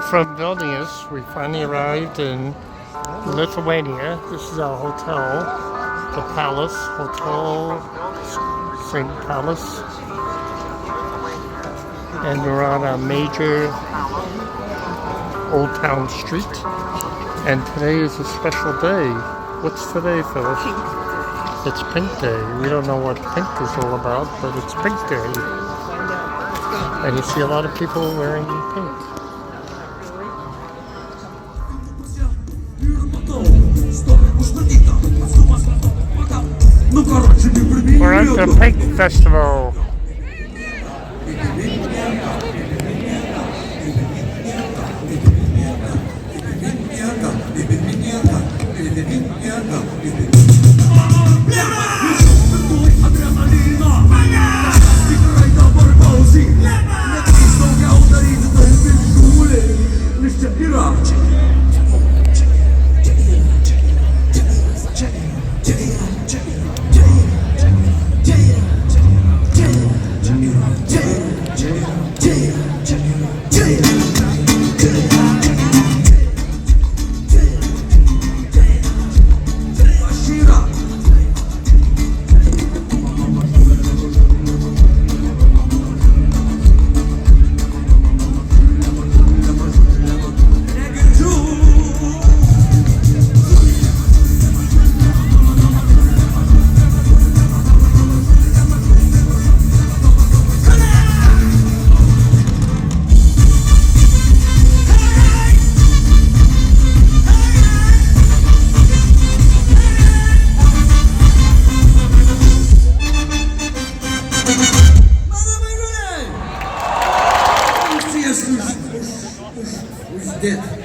from Vilnius. We finally arrived in Lithuania. This is our hotel, the Palace Hotel St. Palace. And we're on a major Old Town street. And today is a special day. What's today, Phyllis? It's Pink Day. We don't know what pink is all about, but it's Pink Day. And you see a lot of people wearing pink. We're at the Pink Festival.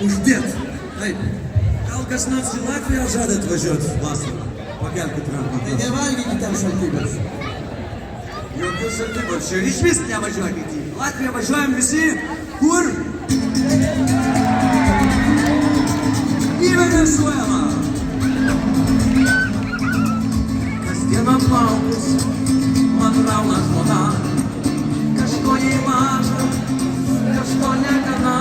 Uždėt. Taip. Gal kas nors į Latviją žada atvažiuoti vasarą? Pakelkit ranką. Tai nevalgykit ten šaltybės. Jokių šaltybės. Čia išvis nevažiuokit į Latviją. Važiuojam visi. Kur? Į Venezuelą. Kasdieną plaukus man rauna žmona. Kažko jai maža, kažko negana.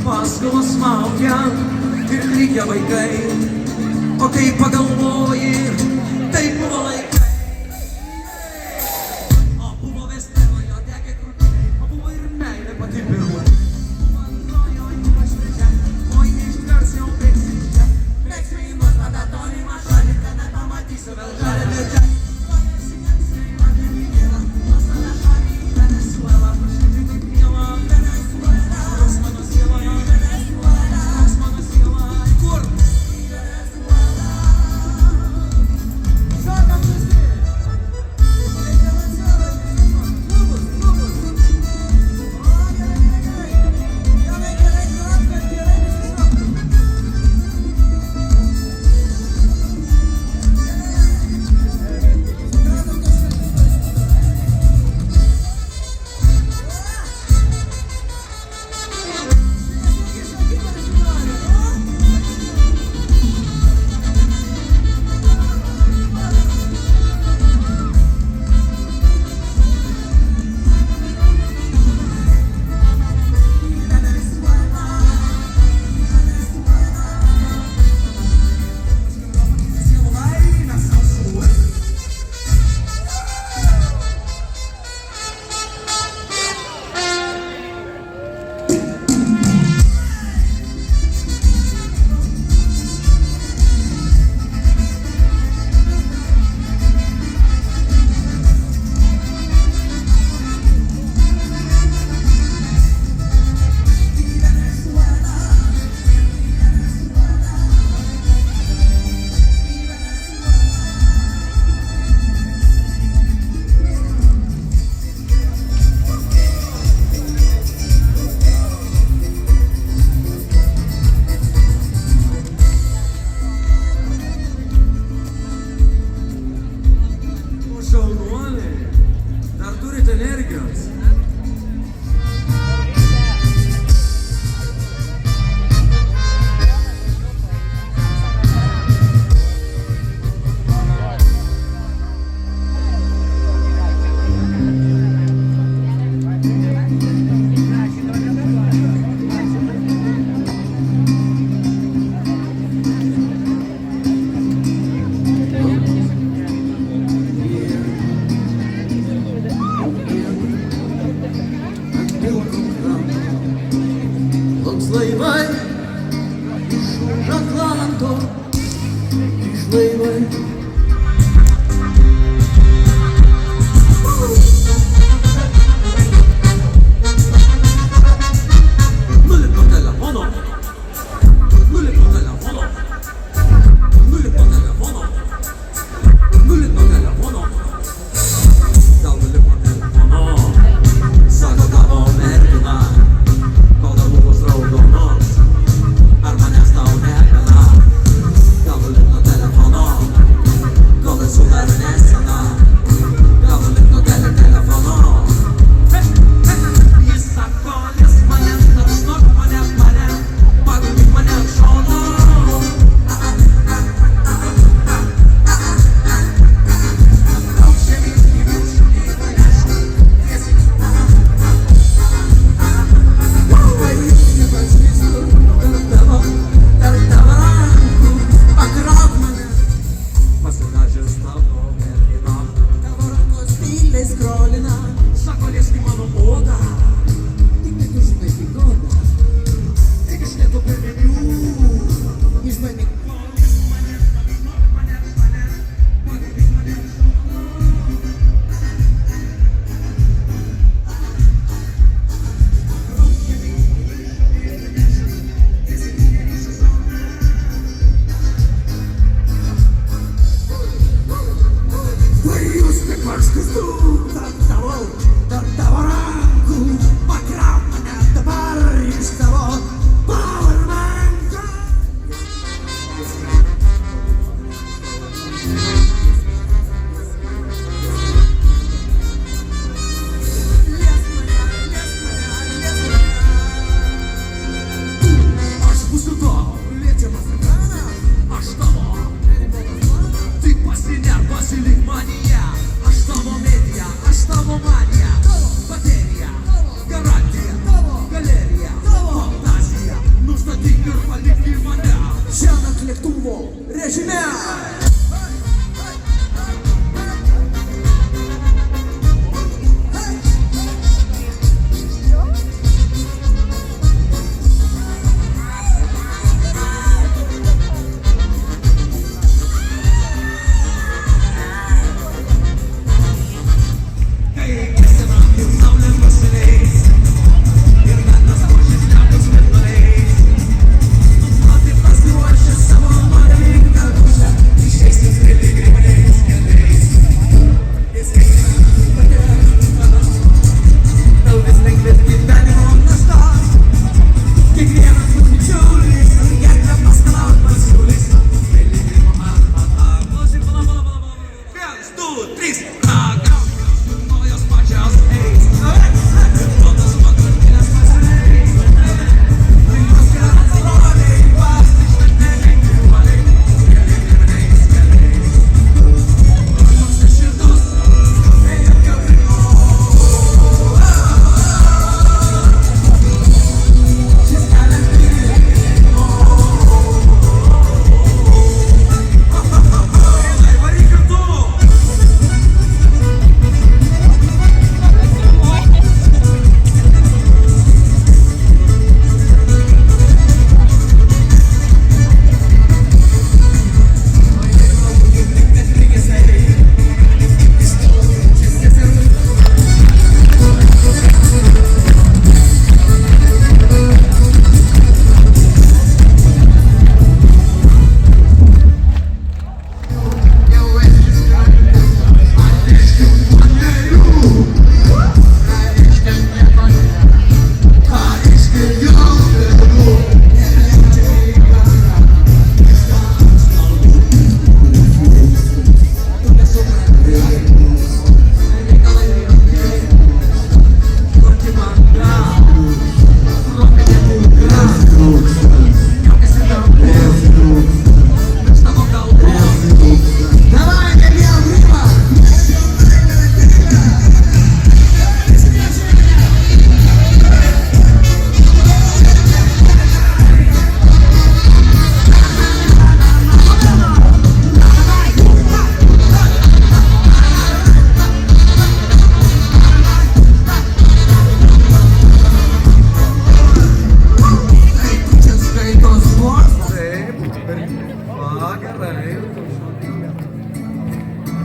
Paskolos smaugia ir klykia vaikai, o kai pagalvoji, tai buvo laikai. O buvo vesteno, jo degė krūtinai, o buvo ir meilė pati pirma. Manojo ypač trečia, o neištvers jau bėgsi čia. Bėgsi į nuostadą tolimą šalį, tada pamatysiu vėl žalę medžią.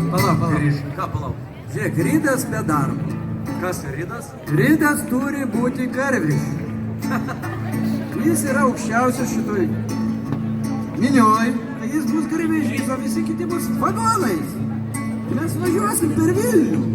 Palauk. Ką palauk? Žiūrėk, rydas be darbo. Kas rydas? Rydas turi būti karvis. Jis yra aukščiausias šitoj minioj. Tai jis bus garvežys, o visi kiti bus vagonais. Mes važiuosim per Vilnių.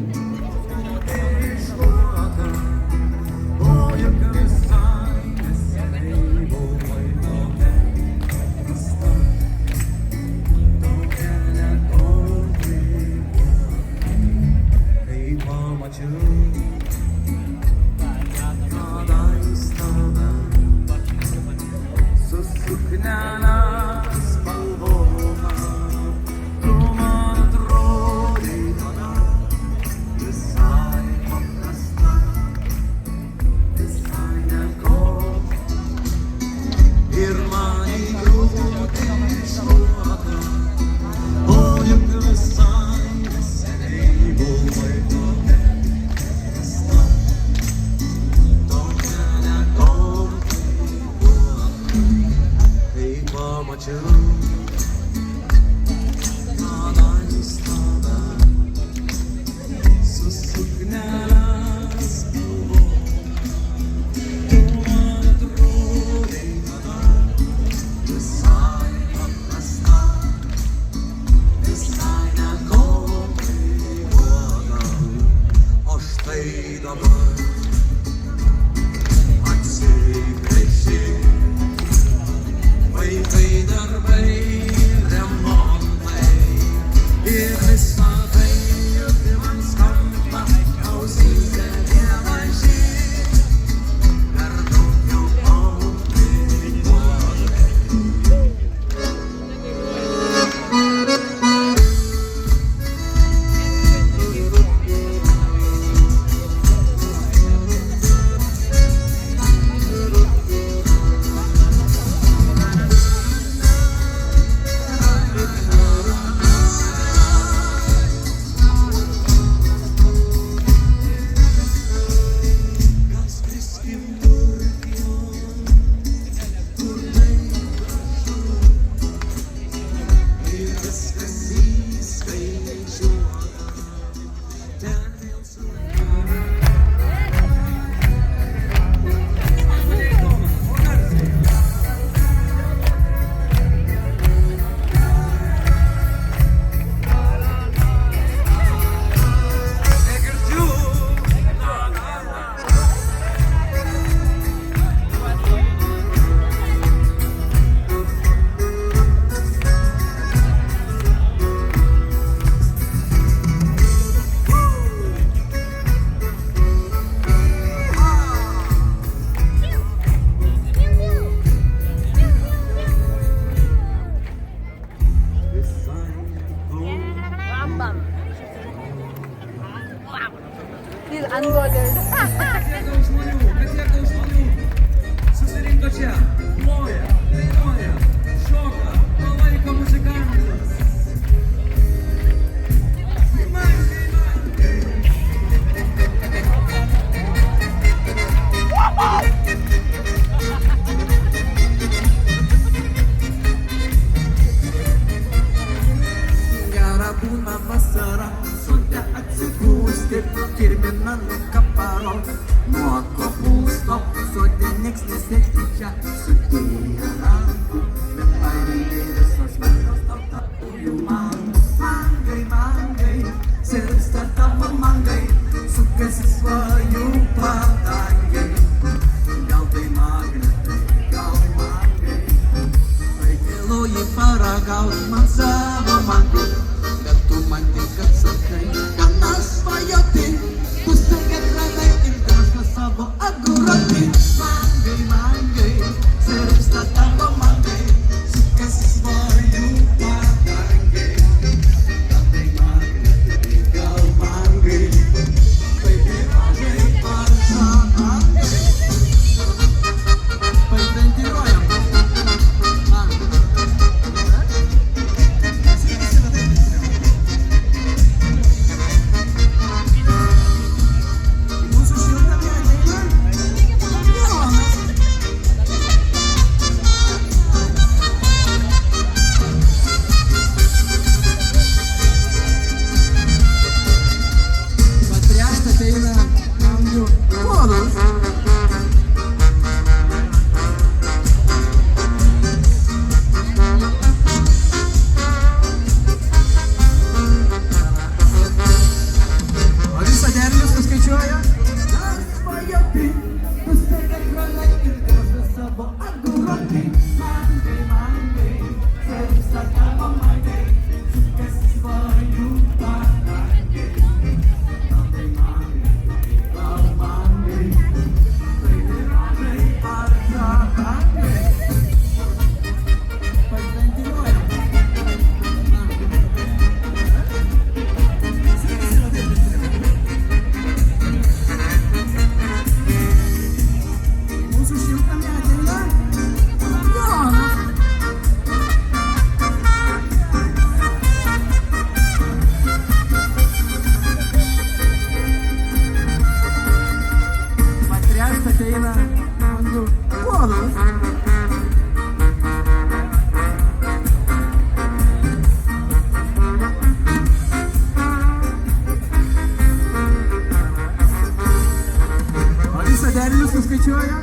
skaičiuoja.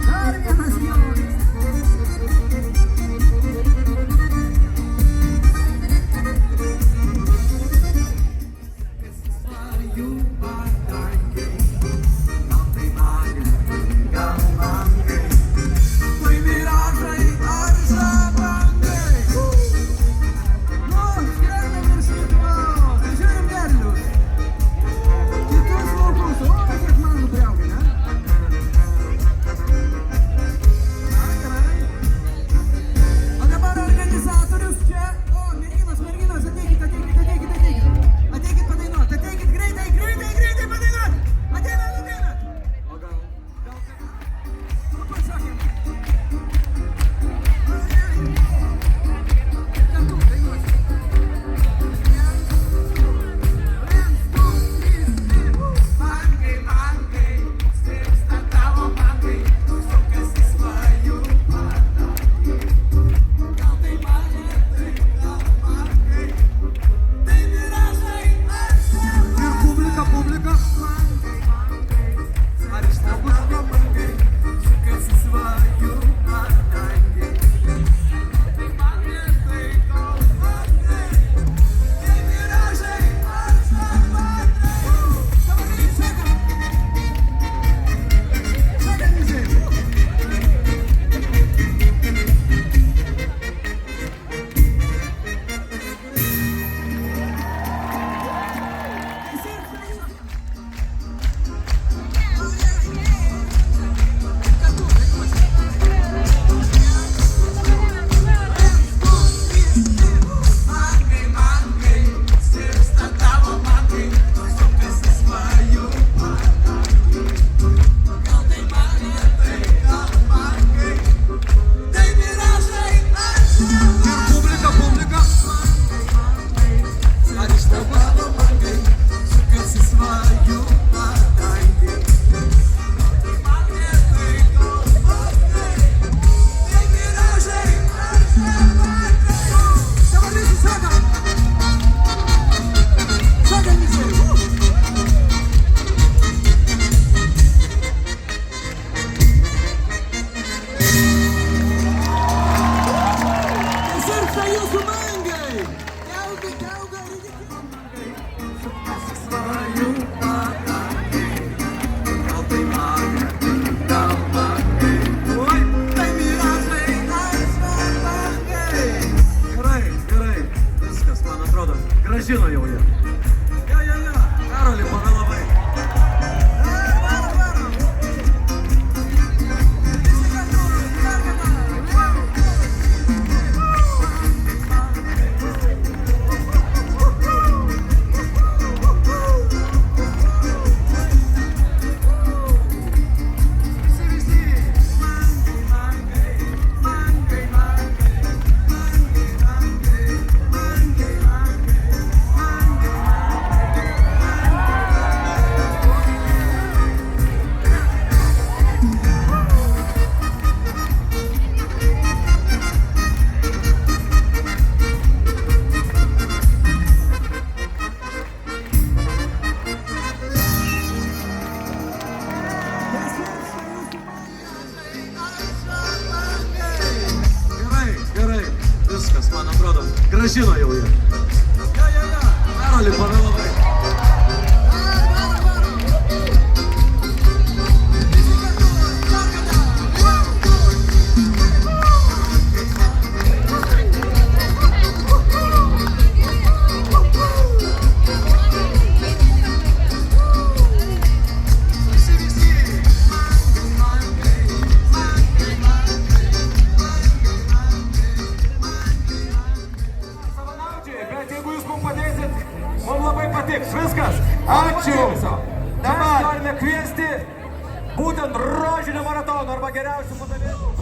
Dar vienas jonas. Grąžino jau jie. Jo. Karoli, pavėlavai. Varom. Visi kartu, dar kartą. Viskas, man atrodo, grąžino jau jie. Jo. Karoli, pavėlavai. Viskas, ačiū. Dabar norime kviesti būtent rožinio maratono arba geriausių padalinių.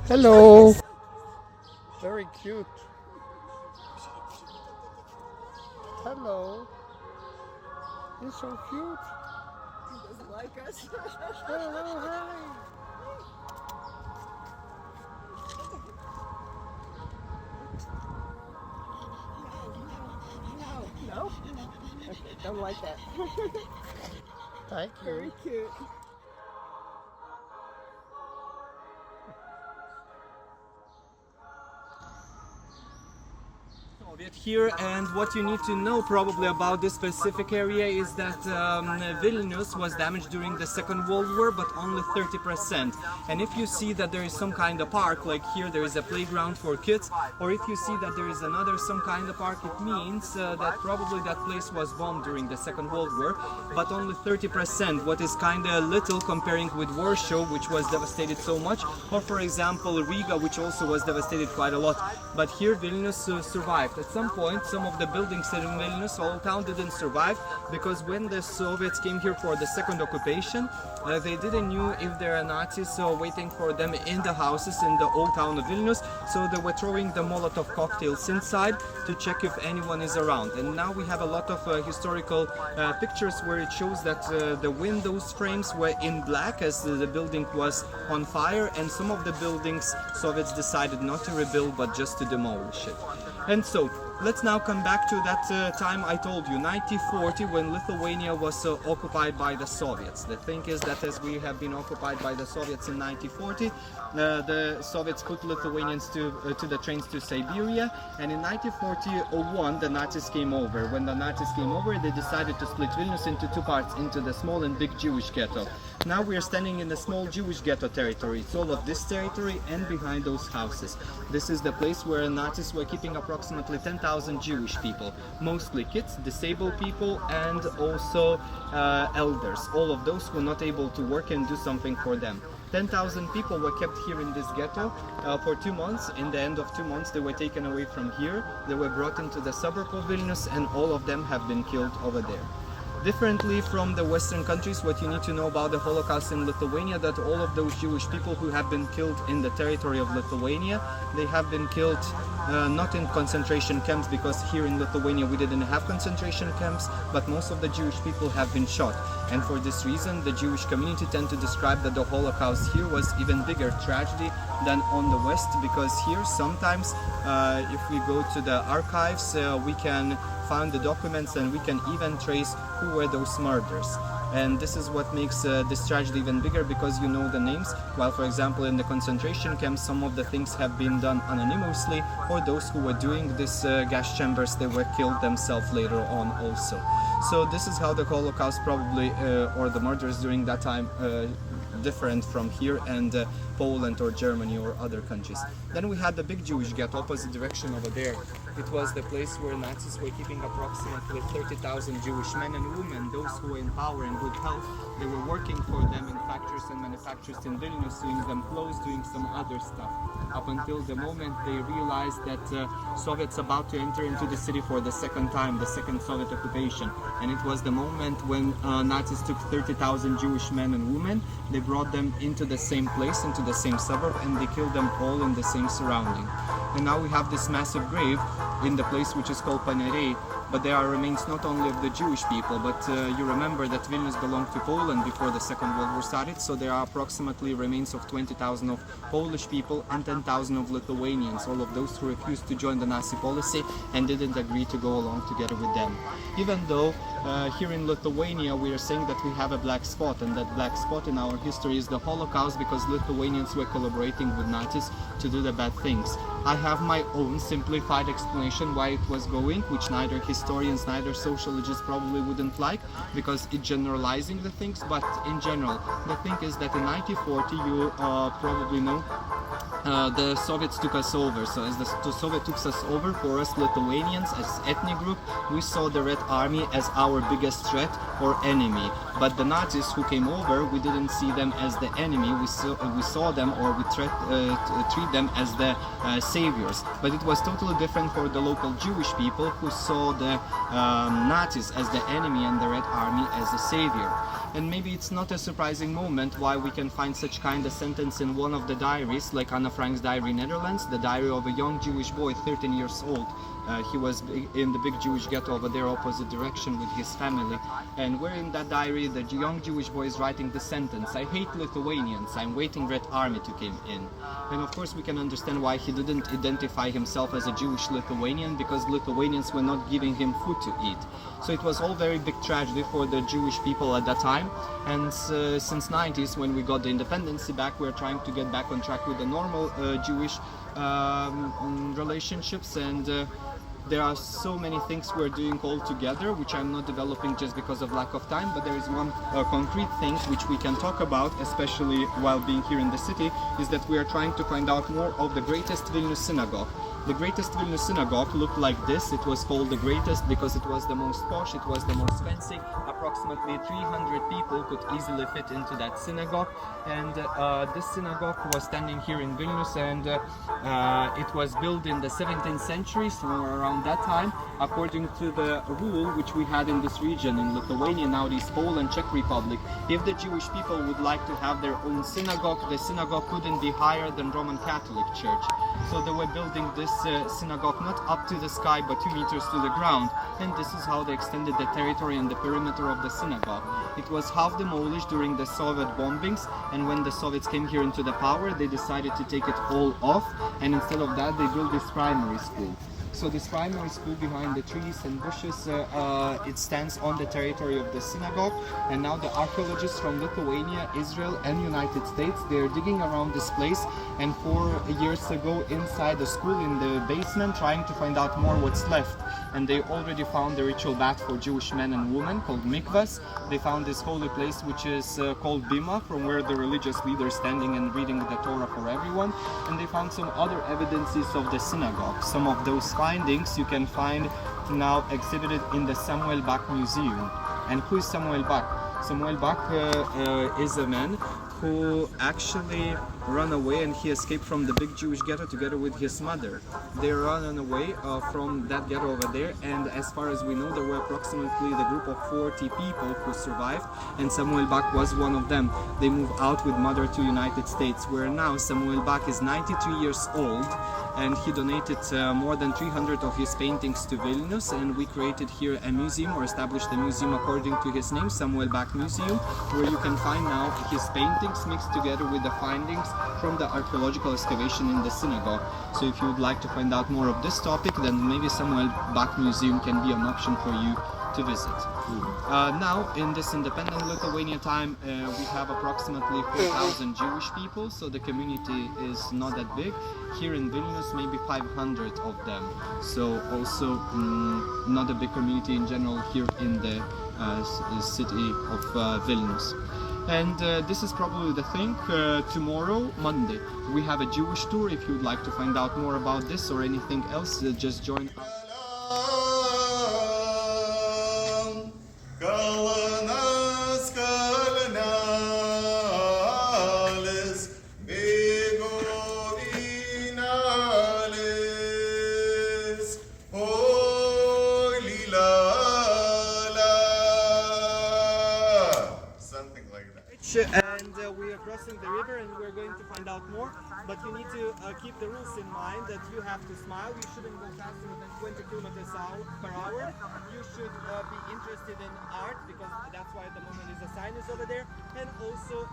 Hello. Very cute. Hello. He's so cute. He doesn't like us. Hello, hi. No? Okay, don't like that. Thank Very you. cute. Soviet here, and what you need to know probably about this specific area is that Vilnius was damaged during the Second World War, but only 30%. And if you see that there is some kind of park, like here there is a playground for kids, or if you see that there is another some kind of park, it means that probably that place was bombed during the Second World War, but only 30%, what is kind of little comparing with Warsaw, which was devastated so much, or for example Riga, which also was devastated quite a lot. But here Vilnius survived. At some point, some of the buildings in Vilnius, old town, didn't survive because when the Soviets came here for the second occupation, they didn't know if there are Nazis waiting for them in the houses in the old town of Vilnius, so they were throwing the Molotov cocktails inside to check if anyone is around. And now we have a lot of historical pictures where it shows that the windows frames were in black as the building was on fire, and some of the buildings Soviets decided not to rebuild but just to demolish it. And so let's now come back to that time I told you, 1940, when Lithuania was occupied by the Soviets. The thing is that as we have been occupied by the Soviets in 1940, the Soviets put Lithuanians to the trains to Siberia, and in 1941 the Nazis came over. When the Nazis came over, they decided to split Vilnius into two parts, into the small and big Jewish ghetto. Now we are standing in the small Jewish ghetto territory. It's all of this territory and behind those houses. This is the place where Nazis were keeping approximately 10,000 Jewish people, mostly kids, disabled people, and also elders, all of those who were not able to work and do something for them. 10,000 people were kept here in this ghetto for 2 months. In the end of 2 months they were taken away from here, they were brought into the suburb of Vilnius, and all of them have been killed over there. Differently from the Western countries, what you need to know about the Holocaust in Lithuania, that all of those Jewish people who have been killed in the territory of Lithuania, they have been killed not in concentration camps, because here in Lithuania we didn't have concentration camps, but most of the Jewish people have been shot. And for this reason, the Jewish community tend to describe that the Holocaust here was even bigger tragedy than on the West, because here sometimes if we go to the archives, we can find the documents and we can even trace who were those murders. And this is what makes this tragedy even bigger, because you know the names, while for example in the concentration camps some of the things have been done anonymously, or those who were doing this gas chambers, they were killed themselves later on also. So this is how the Holocaust probably, or the murders during that time, different from here and Poland or Germany or other countries. Then we had the big Jewish ghetto opposite direction over there. It was the place where Nazis were keeping approximately 30,000 Jewish men and women, those who were in power and good health. They were working for them in factories and manufacturers in Vilnius, doing them clothes, doing some other stuff. Up until the moment they realized that Soviets about to enter into the city for the second time, the second Soviet occupation. And it was the moment when Nazis took 30,000 Jewish men and women, they brought them into the same place, into the same suburb, and they killed them all in the same surrounding. And now we have this massive grave in the place which is called Paneriai, but there are remains not only of the Jewish people, but you remember that Vilnius belonged to Poland before the Second World War started, so there are approximately remains of 20,000 of Polish people and 10,000 of Lithuanians, all of those who refused to join the Nazi policy and didn't agree to go along together with them. Even though here in Lithuania we are saying that we have a black spot, and that black spot in our history is the Holocaust, because Lithuanians were collaborating with Nazis to do the bad things. I have my own simplified explanation why it was going, which neither historians, neither sociologists probably wouldn't like, because it's generalizing the things, but in general, the thing is that in 1940, you probably know, the Soviets took us over. So as the Soviets took us over, for us Lithuanians as ethnic group, we saw the Red Army as our biggest threat or enemy. But the Nazis who came over, we didn't see them as the enemy. We saw them, or we treat them as the saviors. But it was totally different for the local Jewish people, who saw the Nazis as the enemy and the Red Army as the savior. And maybe it's not a surprising moment why we can find such kind of sentence in one of the diaries, like Anna Frank's diary Netherlands, the diary of a young Jewish boy, 13 years old. He was in the big Jewish ghetto over there, opposite direction, with his family. And where in that diary, the young Jewish boy is writing the sentence, "I hate Lithuanians, I'm waiting Red Army to come in." And of course we can understand why he didn't identify himself as a Jewish Lithuanian, because Lithuanians were not giving him food to eat. So it was all very big tragedy for the Jewish people at that time. And since 90s, when we got the independence back, we're trying to get back on track with the normal Jewish relationships, and there are so many things we're doing all together, which I'm not developing just because of lack of time, but there is one concrete thing which we can talk about, especially while being here in the city, is that we are trying to find out more of the greatest Vilnius synagogue. The greatest Vilnius synagogue looked like this. It was called the greatest because it was the most posh, it was the most fancy. Approximately 300 people could easily fit into that synagogue. And this synagogue was standing here in Vilnius, and it was built in the 17th century, somewhere around that time, according to the rule which we had in this region, in Lithuania, nowadays Poland, Czech Republic. If the Jewish people would like to have their own synagogue, the synagogue couldn't be higher than Roman Catholic Church. So they were building this synagogue not up to the sky but 2 meters to the ground, and this is how they extended the territory and the perimeter of the synagogue. It was half demolished during the Soviet bombings, and when the Soviets came here into the power, they decided to take it all off, and instead of that they built this primary school. So this primary school behind the trees and bushes, it stands on the territory of the synagogue, and now the archaeologists from Lithuania, Israel and United States, they're digging around this place, and 4 years ago inside the school in the basement trying to find out more what's left. And they already found the ritual bath for Jewish men and women called mikvahs. They found this holy place which is called bima, from where the religious leaders standing and reading the Torah for everyone. And they found some other evidences of the synagogue. Some of those findings you can find now exhibited in the Samuel Bach Museum. And who is Samuel Bach? Samuel Bach is a man who actually ran away, and he escaped from the big Jewish ghetto together with his mother. They ran away from that ghetto over there, and as far as we know, there were approximately the group of 40 people who survived, and Samuel Bach was one of them. They moved out with mother to United States, where now Samuel Bach is 93 years old, and he donated more than 300 of his paintings to Vilnius, and we created here a museum, or established a museum according to his name, Samuel Bach Museum, where you can find now his paintings mixed together with the findings from the archaeological excavation in the synagogue. So if you would like to find out more of this topic, then maybe Samuel Bach Museum can be an option for you to visit. Now, in this independent Lithuania time, we have approximately 4,000 Jewish people, so the community is not that big. Here in Vilnius, maybe 500 of them. So also not a big community in general here in the city of Vilnius. And this is probably the thing. Tomorrow, Monday, we have a Jewish tour. If you'd like to find out more about this or anything else, just join us. And we are crossing the river, and we're going to find out more, but you need to keep the rules in mind that you have to smile. You shouldn't go faster than 20 kilometers per hour. You should be interested in art, because that's why at the moment is a sign is over there. And also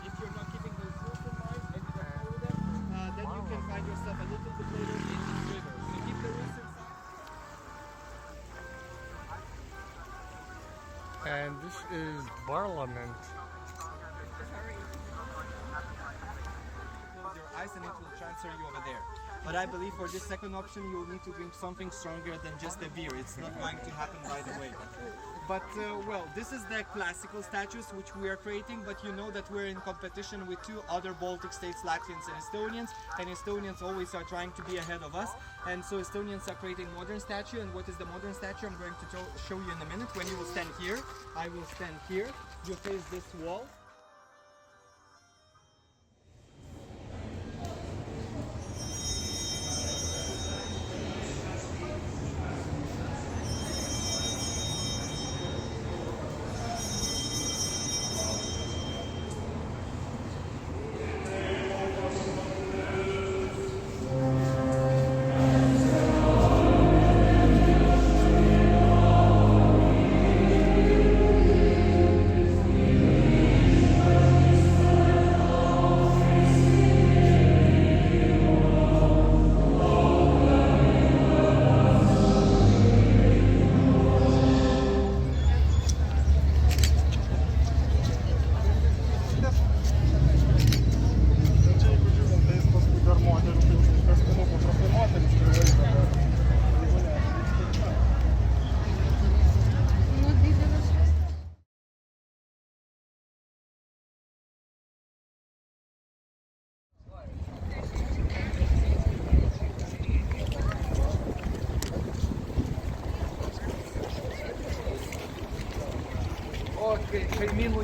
if you're not keeping those rules in mind and you don't follow them, then you can find yourself a little bit later in the river. So keep the rules inside. And this is Parliament. Ice, and it will transfer you over there. But I believe for this second option you will need to drink something stronger than just a beer. It's not going to happen right away. But well, this is the classical statues which we are creating, but you know that we're in competition with 2 other Baltic states, Latvians and Estonians always are trying to be ahead of us. And so Estonians are creating modern statue. And what is the modern statue? I'm going to show you in a minute. When you will stand here, I will stand here. You face this wall.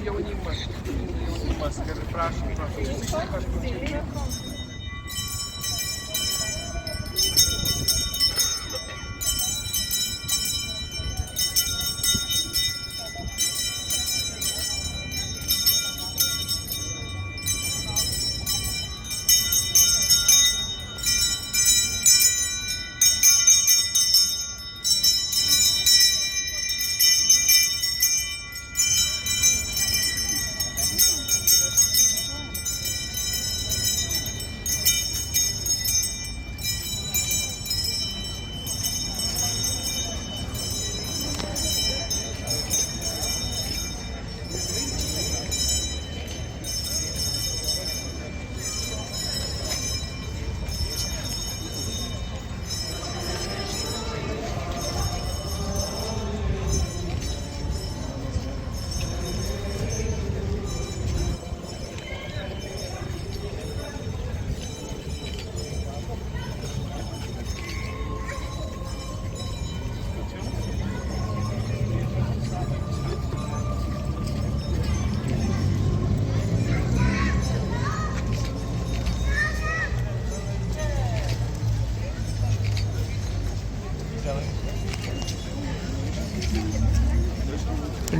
jaunimas. Gerai, prašom.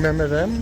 Remember them?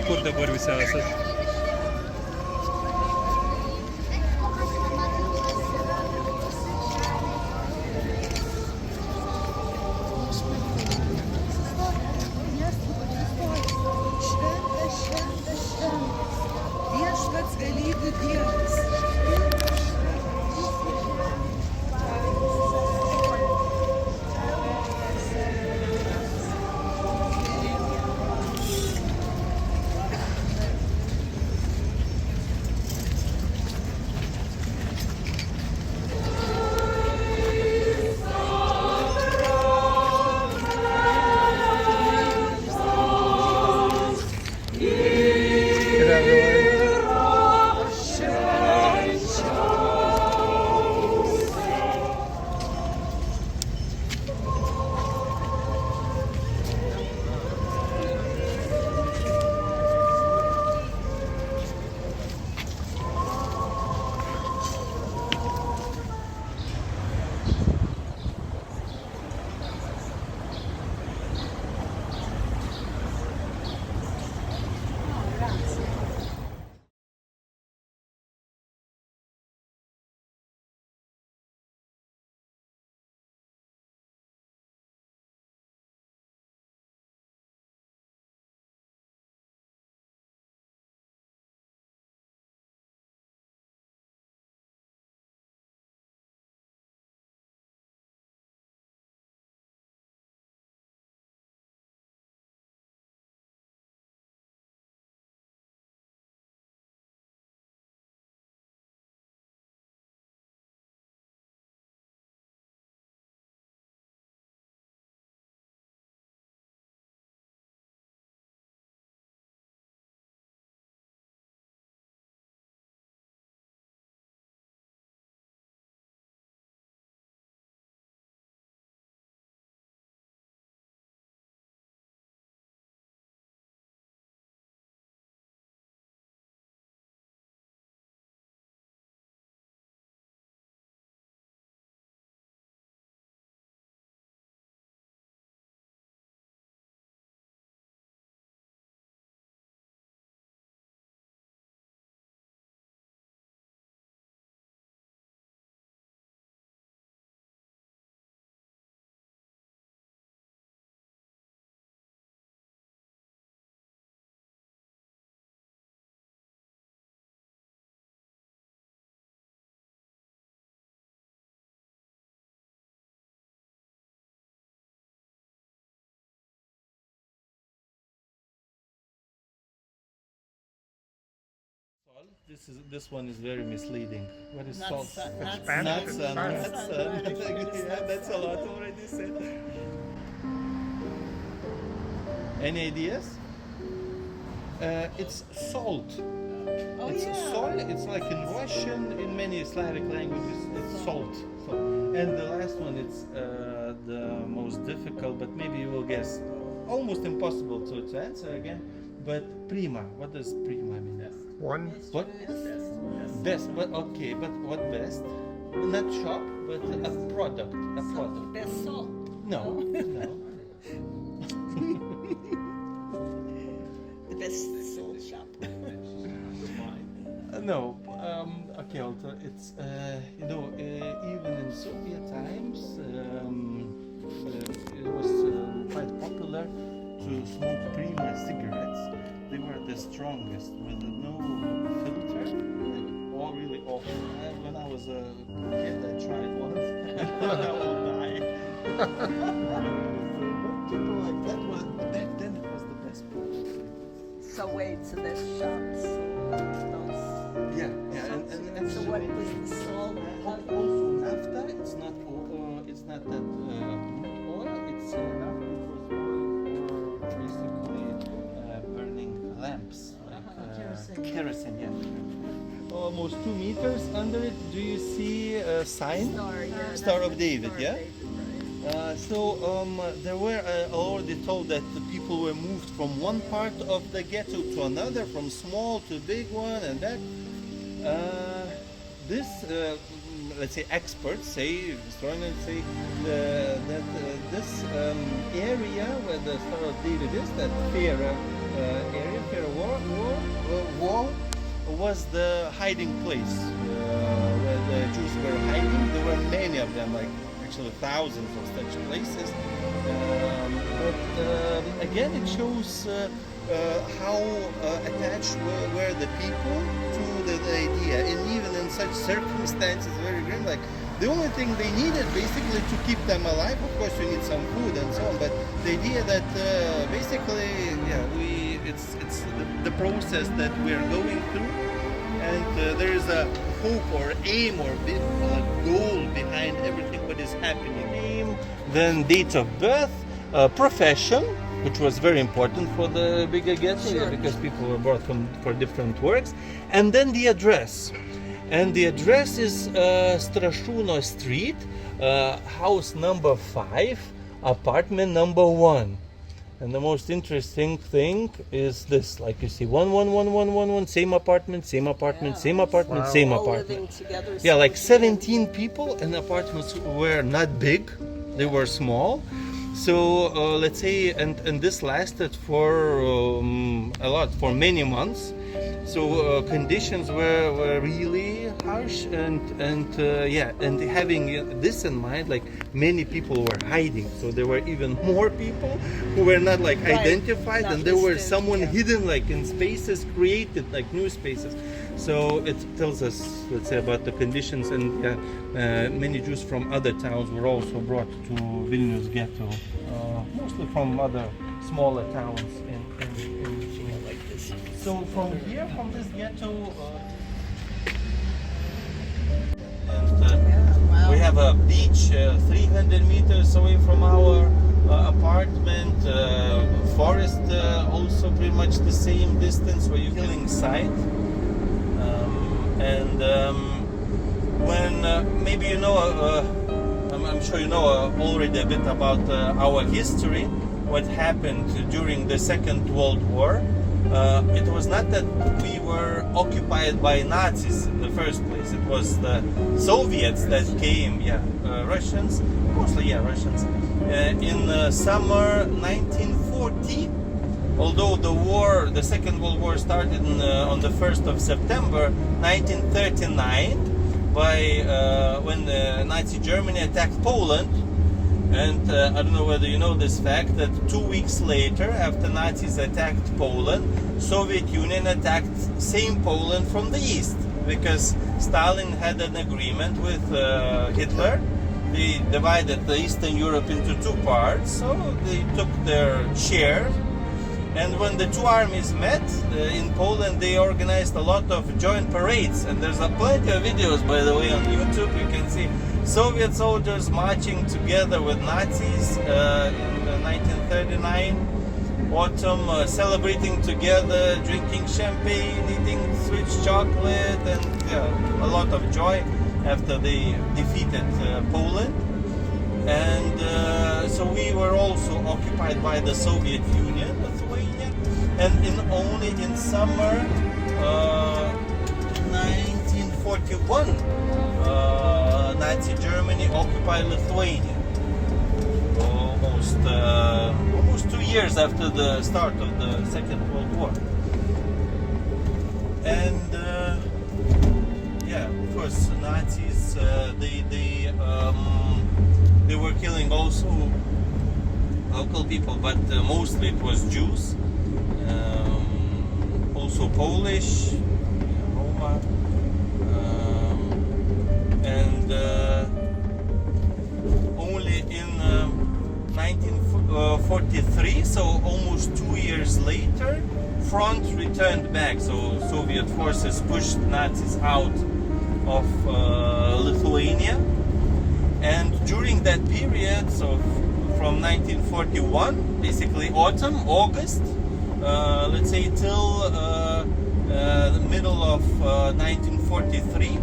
Kur dabar visi esat? Viešpats galybių Dievas. This one is very misleading. What is salt? Spanish. Nuts and nuts. Yeah, that's a lot already said. Any ideas? It's salt. It's salt. It's like in Russian, in many Slavic languages, it's salt. So, and the last one, it's the most difficult, but maybe you will guess. Almost impossible to answer again. But prima. What does prima mean? One. What? Best. But okay. But what best? Not shop, but a product. A product. Best salt. No. No. The best salt shop. No. Okay. Also, it's even in Soviet times, it was quite popular to smoke Prima cigarettes. They were the strongest with no filter, like all really awful. When I was a kid, I tried once. I thought I would die. But people like that one. Back then, it was the best product. So wait, so there's shops. Those. Yeah, and So what was the salt? also naphtha. It's not oil. It's not that oil. It's naphtha. Burning lamps, like kerosene. Yeah. Almost 2 meters under it. Do you see a sign? Star of David. Yeah. There were already told that the people were moved from one part of the ghetto to another, from small to big one, and that. Let's say experts say, historians say that this area where the Star of David is, that fair area, fair wall, was the hiding place where the Jews were hiding. There were many of them, like actually thousands of such places. But again, it shows how attached were the people to the idea, and even in such circumstances, very grim. Like the only thing they needed basically to keep them alive. Of course, you need some food and so on, but the idea that basically, it's the process that we're going through, and there is a hope or aim or goal behind everything what is happening. Name, then date of birth, profession, which was very important for the bigger ghetto, because people were brought for different works, and then the address. And the address is Strashuno Street, house number 5, apartment number 1. And the most interesting thing is this, like you see, 1, same apartment, same apartment, same apartment, same All apartment. living together. Yeah, like 17 people, and apartments were not big, they were small. So let's say, and this lasted for a lot, for many months. So conditions were really harsh, and having this in mind, like many people were hiding. So there were even more people who were not like identified, not and there were listed, someone hidden, like in spaces created, like new spaces. So it tells us, let's say, about the conditions, and many Jews from other towns were also brought to Vilnius ghetto, mostly from other smaller towns in like this. So from here, from this ghetto, we have a beach 300 meters away from our apartment, forest also pretty much the same distance where you're killing site. When maybe you know, I'm sure you know already a bit about our history, what happened during the Second World War. It was not that we were occupied by Nazis in the first place. It was the Soviets that came, Russians, mostly Russians, in summer 1940. Although the Second World War started on the 1st of September 1939, by when Nazi Germany attacked Poland. And I don't know whether you know this fact, that 2 weeks later, after Nazis attacked Poland, Soviet Union attacked same Poland from the east, because Stalin had an agreement with Hitler. They divided the Eastern Europe into 2 parts, so they took their share. And when the two armies met in Poland, they organized a lot of joint parades. And there's plenty of videos, by the way, on YouTube. You can see Soviet soldiers marching together with Nazis in 1939 autumn, celebrating together, drinking champagne, eating Swiss chocolate, and a lot of joy after they defeated Poland. And so we were also occupied by the Soviet Union, Lithuania, and only in summer 1941, Nazi Germany occupied Lithuania. Almost 2 years after the start of the Second World War. And of course, Nazis they were killing also local people, but mostly it was Jews, also Polish, Roma, and only in 1943, so almost 2 years later, front returned back. So Soviet forces pushed Nazis out of Lithuania. And during that period, so from 1941, basically autumn, August, let's say till the middle of 1943,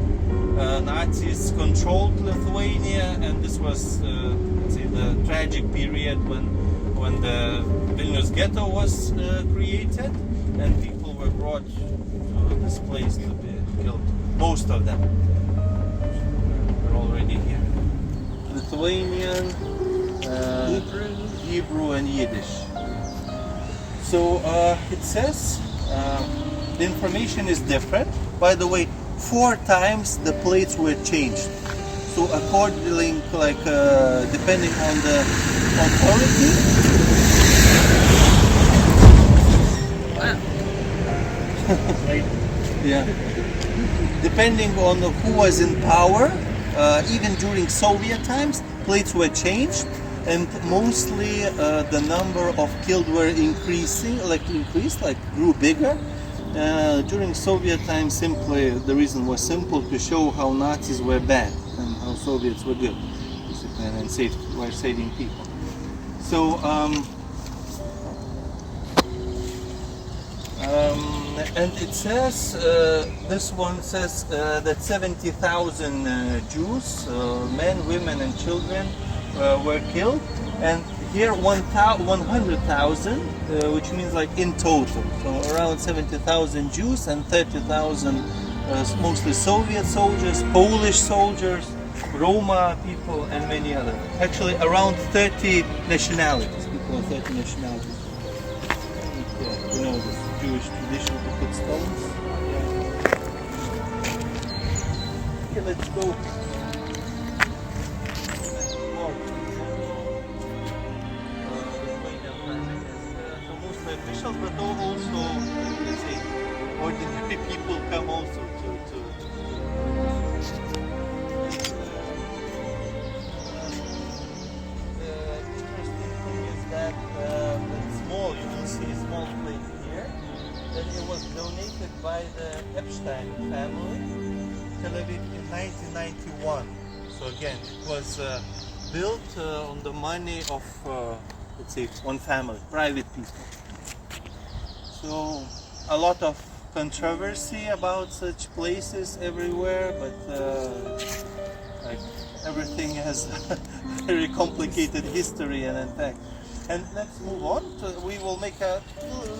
Nazis controlled Lithuania, and this was, let's say, the tragic period when the Vilnius ghetto was created, and people were brought to this place to be killed. Most of them were already here. Lithuanian, Hebrew and Yiddish. So it says the information is different. By the way, 4 times the plates were changed. So accordingly, like depending on the authority. Yeah. Depending on who was in power. Even during Soviet times, plates were changed, and mostly the number of killed were grew bigger. During Soviet times, simply the reason was simple, to show how Nazis were bad and how Soviets were good, and were saving people. So and it says, this one says that 70,000 Jews, men, women and children were killed, and here 100,000, which means like in total, so around 70,000 Jews and 30,000 mostly Soviet soldiers, Polish soldiers, Roma people and many others. Actually around 30 nationalities, people of 30 nationalities. Yeah, you know this Jewish tradition to put stones. Okay, let's go. So mostly officials, but also, let's say, ordinary people come also to the interesting thing is that small, you will see a small plate here, that it was donated by the Epstein family, Tel Aviv, in 1991. So again, it was built on the money of, let's say, one family, private people. So a lot of controversy about such places everywhere, but like everything has a very complicated history and impact. And let's move on. We will make a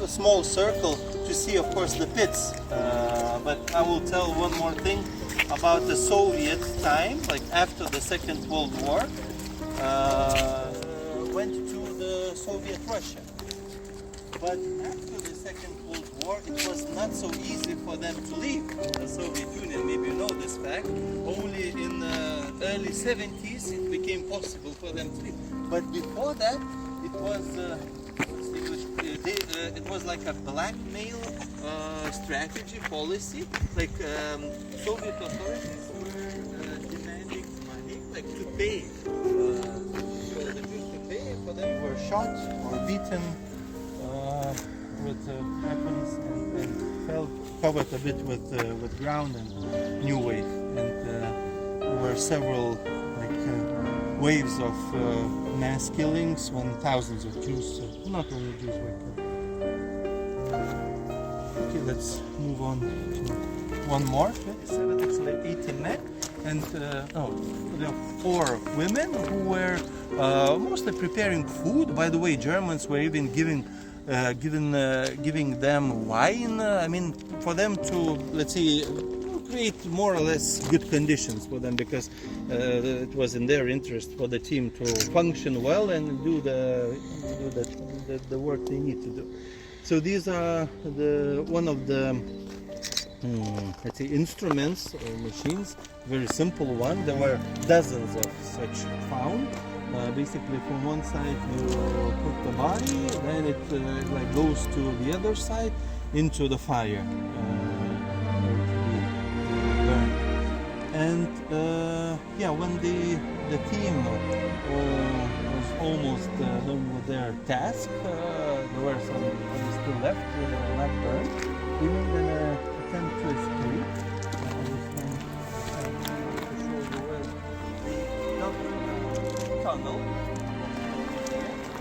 small circle to see, of course, the pits. But I will tell one more thing about the Soviet time, like after the Second World War, went to the Soviet Russia. But after the Second World War, it was not so easy for them to leave the Soviet Union. Maybe you know this fact. Only in the early 70s it became possible for them to leave. But before that, it was it was like a blackmail strategy, policy. Like Soviet authorities were demanding money, like to pay. So the Jews to pay for them were shot or beaten. happens and fell covered a bit with ground and new wave. And there were several waves of mass killings when thousands of Jews, not only Jews, were killed. Okay, let's move on to one more. 27, actually 18 men, and there are 4 women who were mostly preparing food. By the way, Germans were even giving them wine. I mean, for them to, let's say, create more or less good conditions for them, because it was in their interest for the team to function well and do the work they need to do. So these are one of the let's say instruments or machines, very simple one. There were dozens of such found. Basically, from one side you put the body, then it goes to the other side into the fire to be burned. And when the team was almost done with their task, there were some still left, not burned. We made an attempt to escape. Tunnel.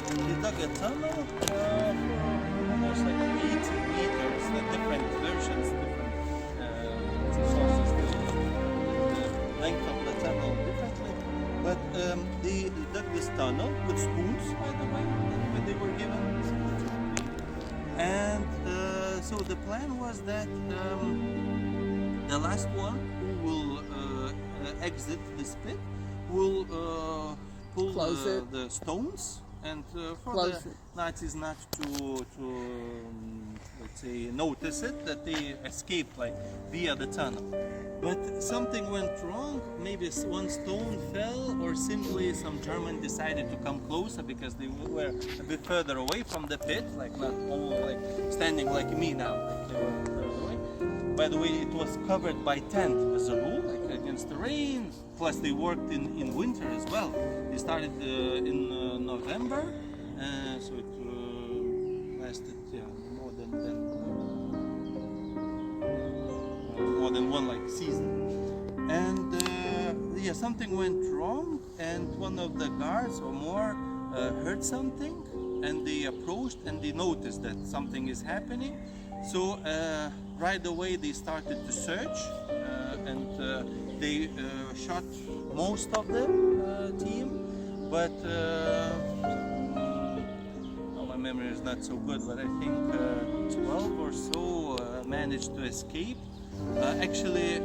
They dug a tunnel almost like 80 meters. The different versions, different sources, the length of the tunnel differently. But they dug this tunnel with spoons, by the way, when they were given spoons. And so the plan was that the last one who will exit this pit will pull the stones, and for the Nazis not to let's say notice it, that they escaped via the tunnel. But something went wrong. Maybe one stone fell, or simply some German decided to come closer because they were a bit further away from the pit, not all standing like me now. They were further away. By the way, it was covered by tent as a rule, against the rain. Plus, they worked in winter as well. They started in November, so it lasted more than one season. And something went wrong, and one of the guards or more heard something, and they approached and they noticed that something is happening. So right away they started to search, and they shot most of the team, but my memory is not so good, but I think 12 or so managed to escape. Actually,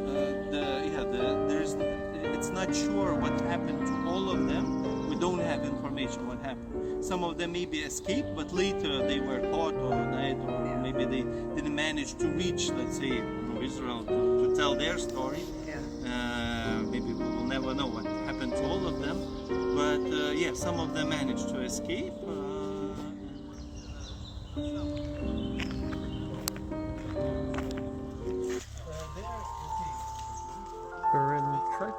it's not sure what happened to all of them. We don't have information what happened. Some of them maybe escaped, but later they were caught or died, or maybe they didn't manage to reach, let's say, Israel to tell their story. Maybe we will never know what happened to all of them. But some of them managed to escape. We're in Trake.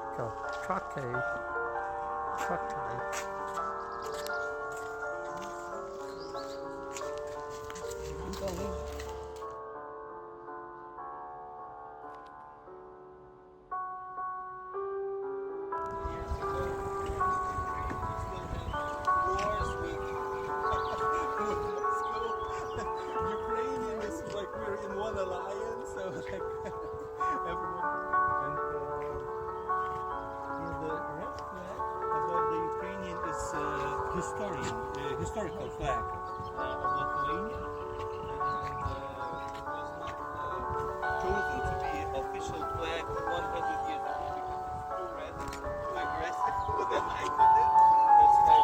Historical flag of Lithuania, and it was not chosen to be official flag 100 years ago because it's too red, too aggressive with the knife in it. That's why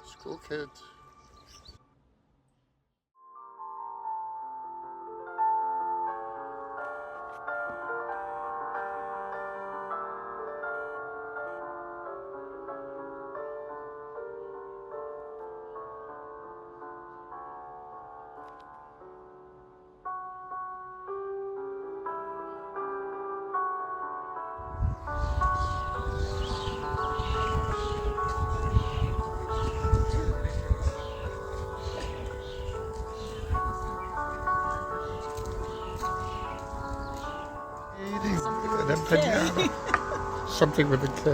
School kids. An empanada. Something with a K?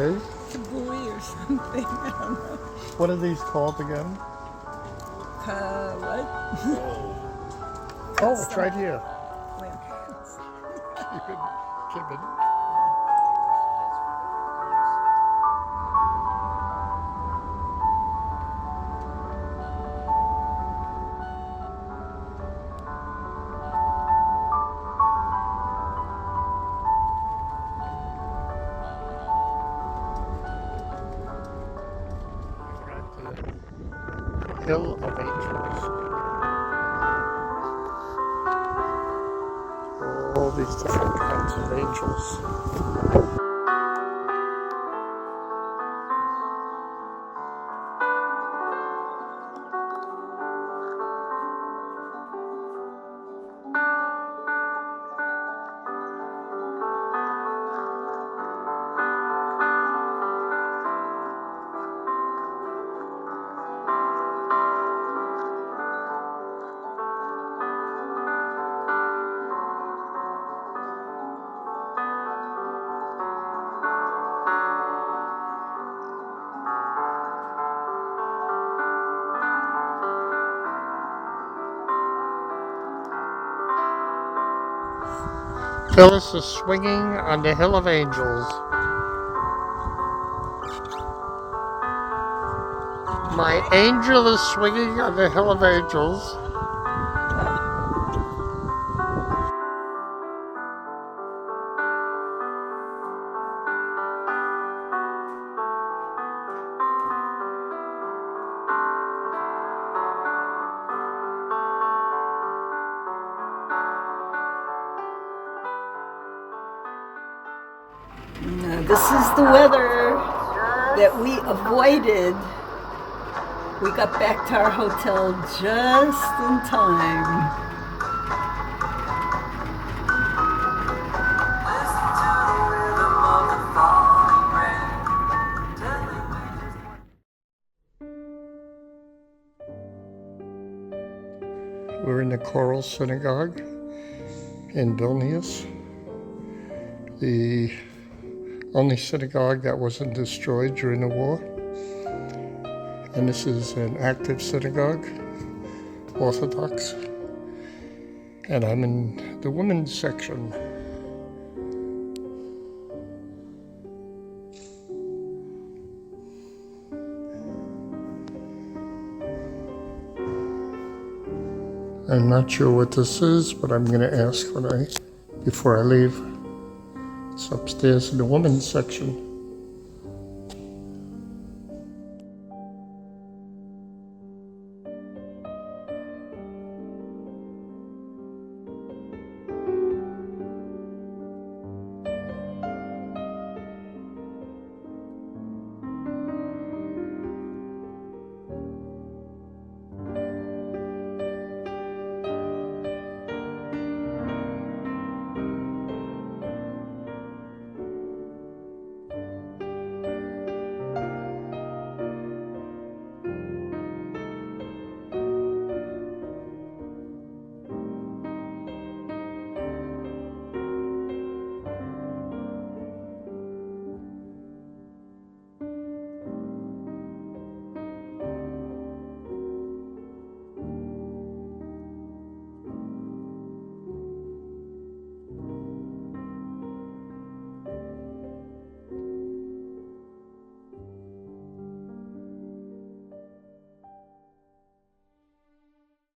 It's a buoy or something. I don't know. What are these called again? What? Oh, it's right here. Where? You can keep it. Hill of Angels. All these different kinds of angels. Phyllis is swinging on the Hill of Angels. My angel is swinging on the Hill of Angels. This is the weather that we avoided. We got back to our hotel just in time. We're in the Choral Synagogue in Vilnius, the only synagogue that wasn't destroyed during the war. And this is an active synagogue, Orthodox. And I'm in the women's section. I'm not sure what this is, but I'm going to ask before I leave. It's upstairs in the women's section.